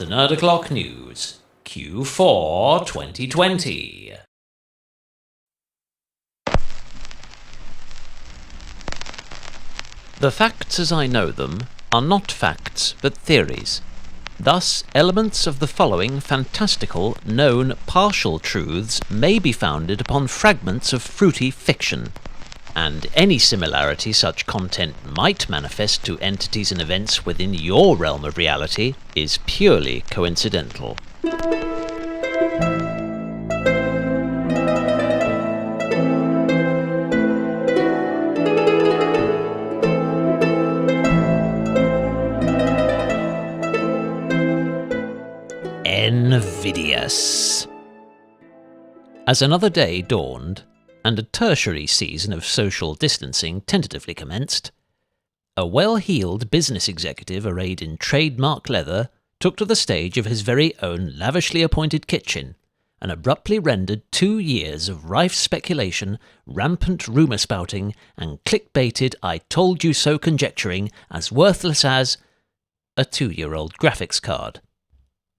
the Nerd O'Clock News, Q4 2020. The facts as I know them are not facts but theories. Thus, elements of the following fantastical, known partial truths may be founded upon fragments of fruity fiction, and any similarity such content might manifest to entities and events within your realm of reality is purely coincidental. Invidious. As another day dawned, and a tertiary season of social distancing tentatively commenced, a well-heeled business executive arrayed in trademark leather took to the stage of his very own lavishly appointed kitchen and abruptly rendered 2 years of rife speculation, rampant rumour spouting, and clickbaited I-told-you-so conjecturing as worthless as a 2-year-old graphics card.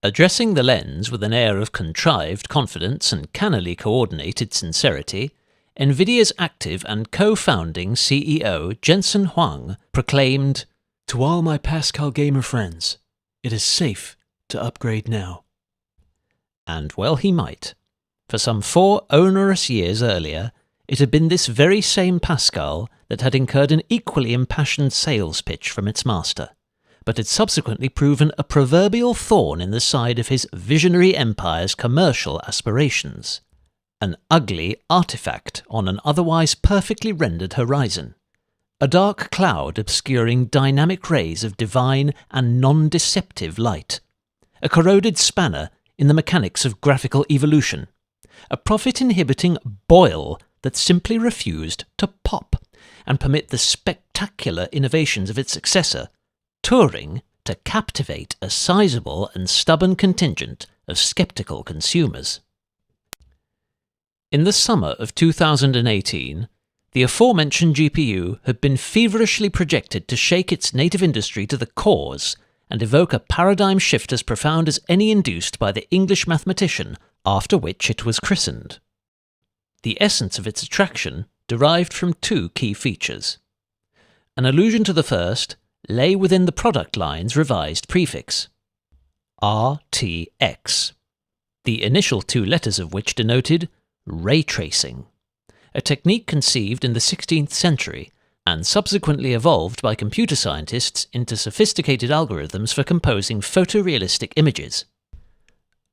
Addressing the lens with an air of contrived confidence and cannily coordinated sincerity, NVIDIA's active and co-founding CEO Jensen Huang proclaimed, "To all my Pascal gamer friends, it is safe to upgrade now." And well he might. For some 4 onerous years earlier, it had been this very same Pascal that had incurred an equally impassioned sales pitch from its master, but had subsequently proven a proverbial thorn in the side of his visionary empire's commercial aspirations. An ugly artifact on an otherwise perfectly rendered horizon. A dark cloud obscuring dynamic rays of divine and non-deceptive light. A corroded spanner in the mechanics of graphical evolution. A profit-inhibiting boil that simply refused to pop and permit the spectacular innovations of its successor, Turing, to captivate a sizable and stubborn contingent of skeptical consumers. In the summer of 2018, the aforementioned GPU had been feverishly projected to shake its native industry to the cores and evoke a paradigm shift as profound as any induced by the English mathematician after which it was christened. The essence of its attraction derived from 2 key features. An allusion to the first lay within the product line's revised prefix, RTX, the initial 2 letters of which denoted raytracing, a technique conceived in the 16th century and subsequently evolved by computer scientists into sophisticated algorithms for composing photorealistic images.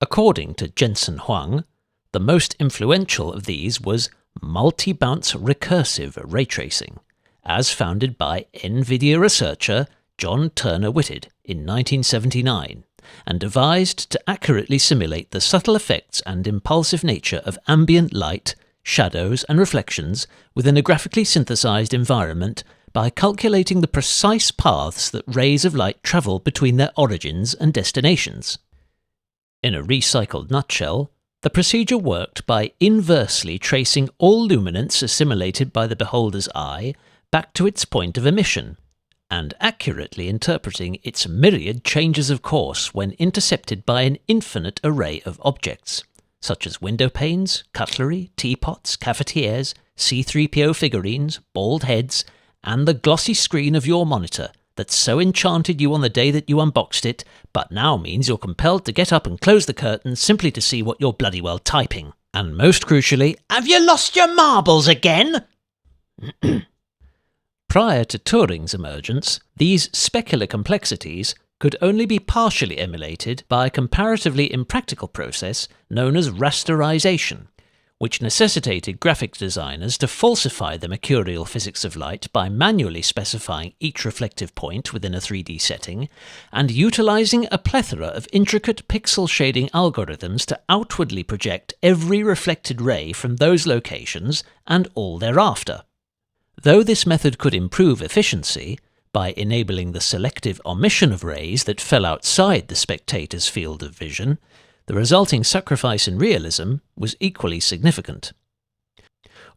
According to Jensen Huang, the most influential of these was multi-bounce recursive raytracing, as founded by NVIDIA researcher John Turner Whitted in 1979, and devised to accurately simulate the subtle effects and impulsive nature of ambient light, shadows and reflections within a graphically synthesized environment by calculating the precise paths that rays of light travel between their origins and destinations. In a recycled nutshell, the procedure worked by inversely tracing all luminance assimilated by the beholder's eye back to its point of emission, and accurately interpreting its myriad changes of course when intercepted by an infinite array of objects, such as window panes, cutlery, teapots, cafetières, C-3PO figurines, bald heads, and the glossy screen of your monitor that so enchanted you on the day that you unboxed it, but now means you're compelled to get up and close the curtains simply to see what you're bloody well typing. And most crucially, have you lost your marbles again? Prior to Turing's emergence, these specular complexities could only be partially emulated by a comparatively impractical process known as rasterization, which necessitated graphics designers to falsify the mercurial physics of light by manually specifying each reflective point within a 3D setting, and utilizing a plethora of intricate pixel shading algorithms to outwardly project every reflected ray from those locations and all thereafter. Though this method could improve efficiency by enabling the selective omission of rays that fell outside the spectator's field of vision, the resulting sacrifice in realism was equally significant.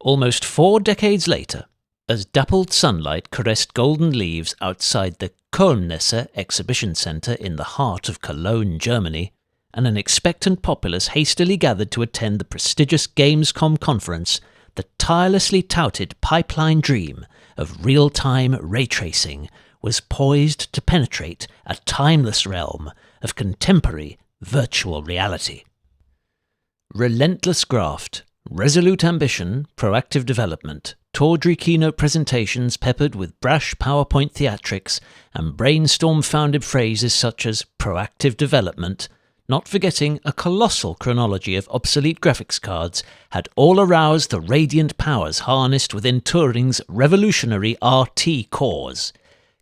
Almost 4 decades later, As dappled sunlight caressed golden leaves outside the Kölnmesse exhibition centre in the heart of Cologne, Germany, and an expectant populace hastily gathered to attend the prestigious Gamescom conference, the tirelessly touted pipeline dream of real-time ray-tracing was poised to penetrate a timeless realm of contemporary virtual reality. Relentless graft, resolute ambition, proactive development, tawdry keynote presentations peppered with brash PowerPoint theatrics, and brainstorm-founded phrases such as proactive development, not forgetting a colossal chronology of obsolete graphics cards, had all aroused the radiant powers harnessed within Turing's revolutionary RT cores,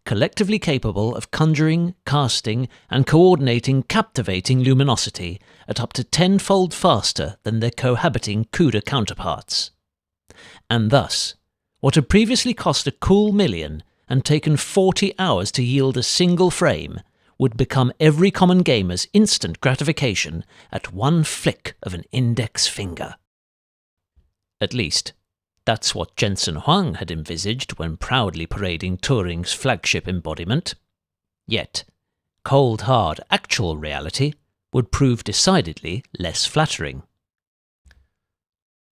collectively capable of conjuring, casting, and coordinating captivating luminosity at up to tenfold faster than their cohabiting CUDA counterparts. And thus, what had previously cost a cool million and taken 40 hours to yield a single frame would become every common gamer's instant gratification at one flick of an index finger. At least, that's what Jensen Huang had envisaged when proudly parading Turing's flagship embodiment. Yet, cold hard actual reality would prove decidedly less flattering.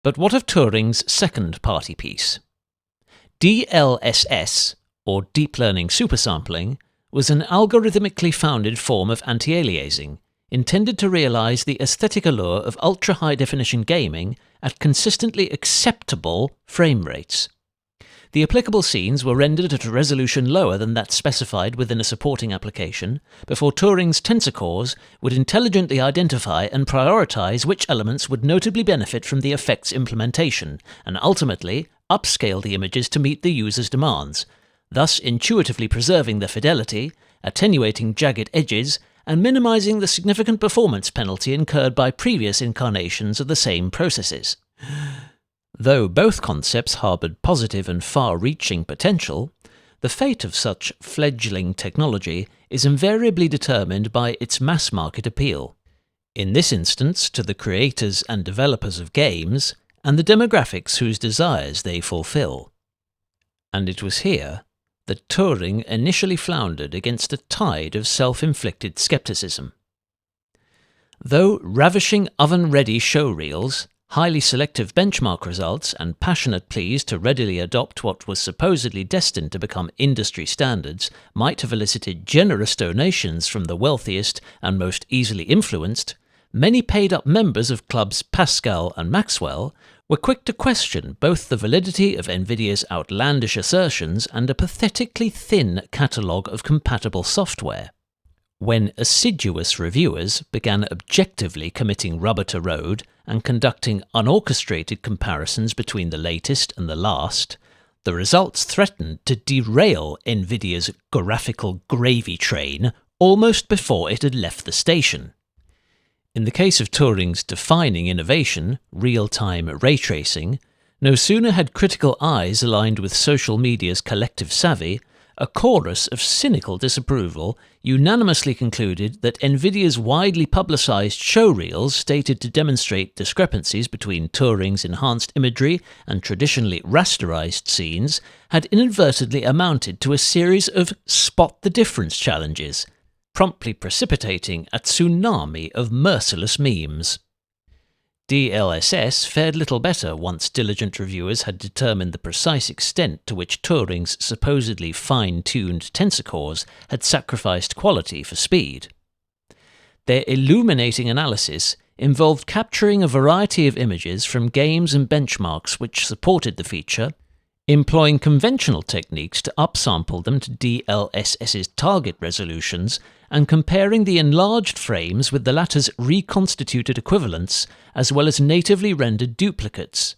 But what of Turing's second party piece? DLSS, or Deep Learning Supersampling, was an algorithmically founded form of anti-aliasing, intended to realize the aesthetic allure of ultra-high-definition gaming at consistently acceptable frame rates. The applicable scenes were rendered at a resolution lower than that specified within a supporting application, before Turing's tensor cores would intelligently identify and prioritize which elements would notably benefit from the effect's implementation, and ultimately upscale the images to meet the user's demands, thus intuitively preserving their fidelity, attenuating jagged edges, and minimizing the significant performance penalty incurred by previous incarnations of the same processes. Though both concepts harbored positive and far-reaching potential, the fate of such fledgling technology is invariably determined by its mass-market appeal, in this instance to the creators and developers of games, and the demographics whose desires they fulfill. And it was here that Turing initially floundered against a tide of self-inflicted skepticism. Though ravishing oven-ready showreels, highly selective benchmark results, and passionate pleas to readily adopt what was supposedly destined to become industry standards might have elicited generous donations from the wealthiest and most easily influenced, many paid-up members of clubs Pascal and Maxwell were quick to question both the validity of NVIDIA's outlandish assertions and a pathetically thin catalogue of compatible software. When assiduous reviewers began objectively committing rubber to road and conducting unorchestrated comparisons between the latest and the last, the results threatened to derail NVIDIA's graphical gravy train almost before it had left the station. In the case of Turing's defining innovation, real-time ray tracing, no sooner had critical eyes aligned with social media's collective savvy, a chorus of cynical disapproval unanimously concluded that NVIDIA's widely publicized showreels stated to demonstrate discrepancies between Turing's enhanced imagery and traditionally rasterized scenes had inadvertently amounted to a series of spot-the-difference challenges, promptly precipitating a tsunami of merciless memes. DLSS fared little better once diligent reviewers had determined the precise extent to which Turing's supposedly fine-tuned tensor cores had sacrificed quality for speed. Their illuminating analysis involved capturing a variety of images from games and benchmarks which supported the feature, employing conventional techniques to upsample them to DLSS's target resolutions, and comparing the enlarged frames with the latter's reconstituted equivalents, as well as natively rendered duplicates.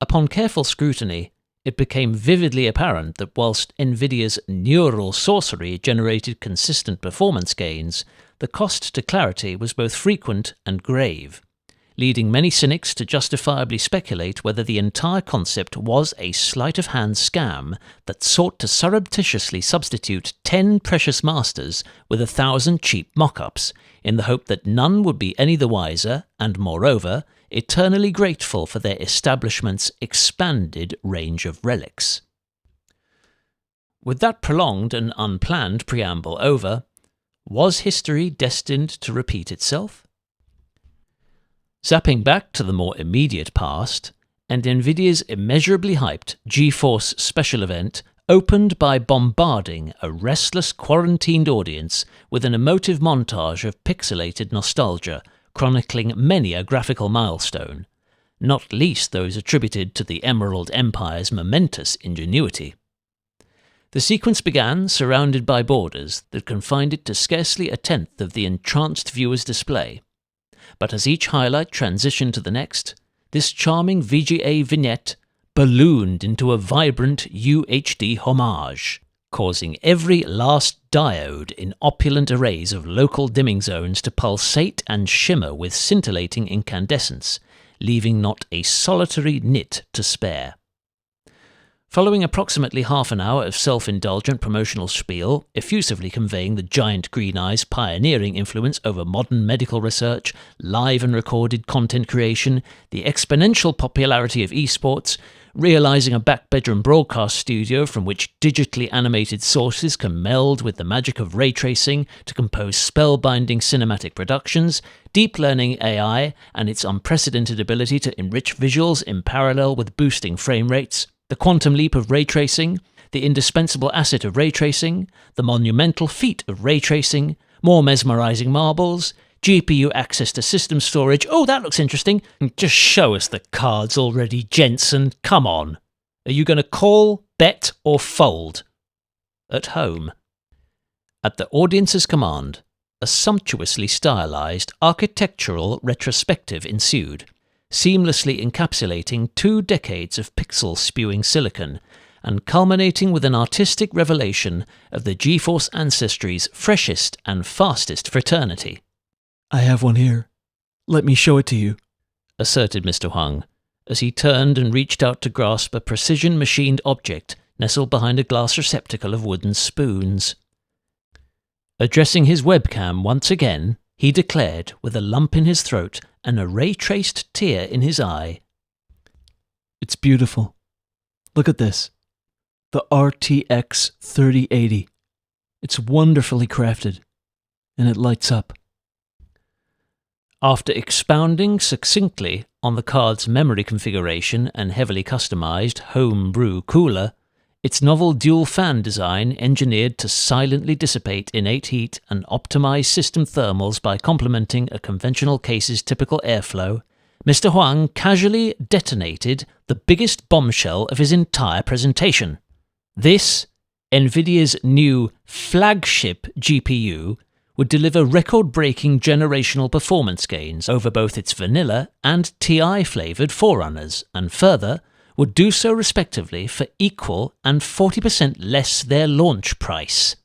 Upon careful scrutiny, it became vividly apparent that whilst NVIDIA's neural sorcery generated consistent performance gains, the cost to clarity was both frequent and grave, leading many cynics to justifiably speculate whether the entire concept was a sleight-of-hand scam that sought to surreptitiously substitute 10 precious masters with 1,000 cheap mock-ups, in the hope that none would be any the wiser and, moreover, eternally grateful for their establishment's expanded range of relics. With that prolonged and unplanned preamble over, was history destined to repeat itself? Zapping back to the more immediate past, and NVIDIA's immeasurably hyped GeForce special event opened by bombarding a restless, quarantined audience with an emotive montage of pixelated nostalgia chronicling many a graphical milestone, not least those attributed to the Emerald Empire's momentous ingenuity. The sequence began surrounded by borders that confined it to scarcely a tenth of the entranced viewer's display, but as each highlight transitioned to the next, this charming VGA vignette ballooned into a vibrant UHD homage, causing every last diode in opulent arrays of local dimming zones to pulsate and shimmer with scintillating incandescence, leaving not a solitary nit to spare. Following approximately half an hour of self-indulgent promotional spiel, effusively conveying the giant green eye's pioneering influence over modern medical research, live and recorded content creation, the exponential popularity of esports, realizing a back-bedroom broadcast studio from which digitally animated sources can meld with the magic of ray tracing to compose spellbinding cinematic productions, deep learning AI and its unprecedented ability to enrich visuals in parallel with boosting frame rates, the quantum leap of ray tracing, the indispensable asset of ray tracing, the monumental feat of ray tracing, more mesmerizing marbles, GPU access to system storage. Oh, that looks interesting. Just show us the cards already, Jensen. Come on. Are you going to call, bet, or fold? At home. At the audience's command, a sumptuously stylized architectural retrospective ensued, seamlessly encapsulating 2 decades of pixel-spewing silicon and culminating with an artistic revelation of the GeForce ancestry's freshest and fastest fraternity. "I have one here. Let me show it to you," asserted Mr. Huang, as he turned and reached out to grasp a precision-machined object nestled behind a glass receptacle of wooden spoons. Addressing his webcam once again, he declared, with a lump in his throat and a ray-traced tear in his eye, "It's beautiful. Look at this. The RTX 3080. It's wonderfully crafted, and it lights up." After expounding succinctly on the card's memory configuration and heavily customized home-brew cooler, its novel dual-fan design engineered to silently dissipate innate heat and optimize system thermals by complementing a conventional case's typical airflow, Mr. Huang casually detonated the biggest bombshell of his entire presentation. This, NVIDIA's new flagship GPU, would deliver record-breaking generational performance gains over both its vanilla and TI-flavoured forerunners, and further, would do so respectively for equal and 40% less their launch price.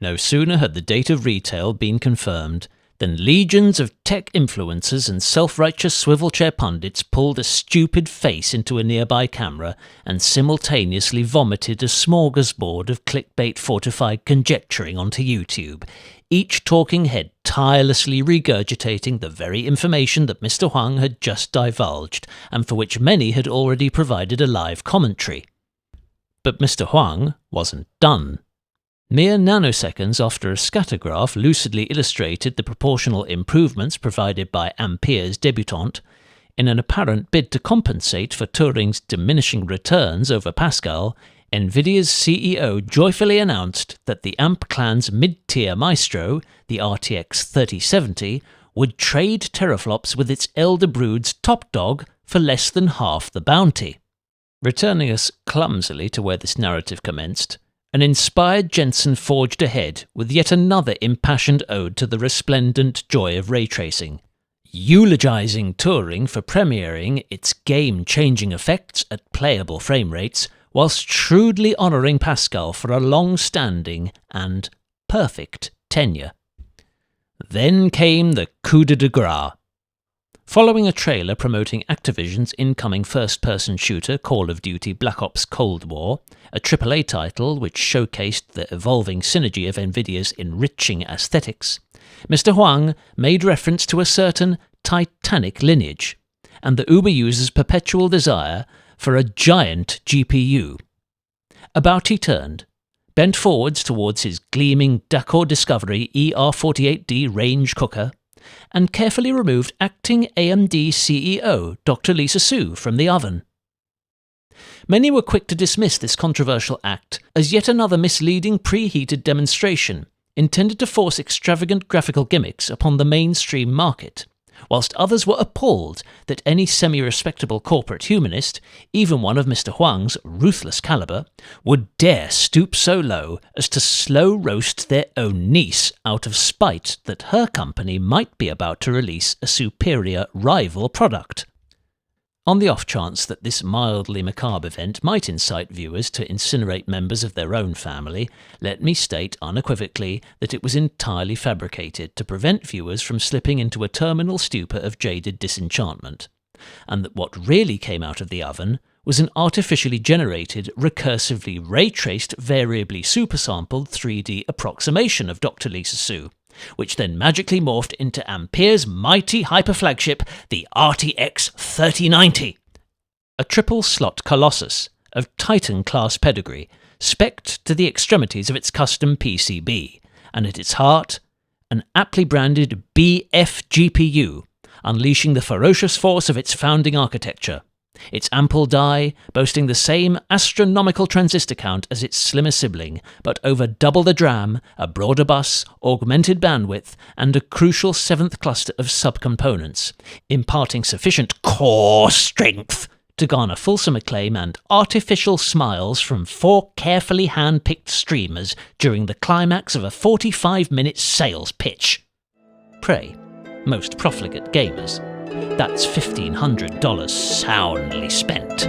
No sooner had the date of retail been confirmed than legions of tech influencers and self-righteous swivel chair pundits pulled a stupid face into a nearby camera and simultaneously vomited a smorgasbord of clickbait-fortified conjecturing onto YouTube, each talking head tirelessly regurgitating the very information that Mr. Huang had just divulged, and for which many had already provided a live commentary. But Mr. Huang wasn't done. Mere nanoseconds after a scattergraph lucidly illustrated the proportional improvements provided by Ampere's debutante, in an apparent bid to compensate for Turing's diminishing returns over Pascal, NVIDIA's CEO joyfully announced that the Amp clan's mid-tier maestro, the RTX 3070, would trade teraflops with its elder brood's top dog for less than half the bounty. Returning us clumsily to where this narrative commenced, an inspired Jensen forged ahead with yet another impassioned ode to the resplendent joy of ray tracing, eulogizing Turing for premiering its game-changing effects at playable frame rates, whilst shrewdly honouring Pascal for a long-standing and perfect tenure. Then came the coup de grace. Following a trailer promoting Activision's incoming first-person shooter Call of Duty Black Ops Cold War, a AAA title which showcased the evolving synergy of NVIDIA's enriching aesthetics, Mr. Huang made reference to a certain titanic lineage, and the Uber user's perpetual desire for a giant GPU. About he turned, bent forwards towards his gleaming Dacor Discovery ER48D range cooker, and carefully removed acting AMD CEO Dr. Lisa Su from the oven. Many were quick to dismiss this controversial act as yet another misleading preheated demonstration intended to force extravagant graphical gimmicks upon the mainstream market, whilst others were appalled that any semi-respectable corporate humanist, even one of Mr. Huang's ruthless calibre, would dare stoop so low as to slow roast their own niece out of spite that her company might be about to release a superior rival product. On the off chance that this mildly macabre event might incite viewers to incinerate members of their own family, let me state unequivocally that it was entirely fabricated to prevent viewers from slipping into a terminal stupor of jaded disenchantment, and that what really came out of the oven was an artificially generated, recursively ray-traced, variably supersampled 3D approximation of Dr. Lisa Su, which then magically morphed into Ampere's mighty hyperflagship, the RTX 3090, a triple-slot colossus of Titan-class pedigree, spec'd to the extremities of its custom PCB, and at its heart, an aptly branded BF GPU, unleashing the ferocious force of its founding architecture. Its ample die boasting the same astronomical transistor count as its slimmer sibling, but over double the DRAM, a broader bus, augmented bandwidth, and a crucial seventh cluster of subcomponents, imparting sufficient core strength to garner fulsome acclaim and artificial smiles from 4 carefully hand-picked streamers during the climax of a 45-minute sales pitch. Pray, most profligate gamers, that's $1,500 soundly spent.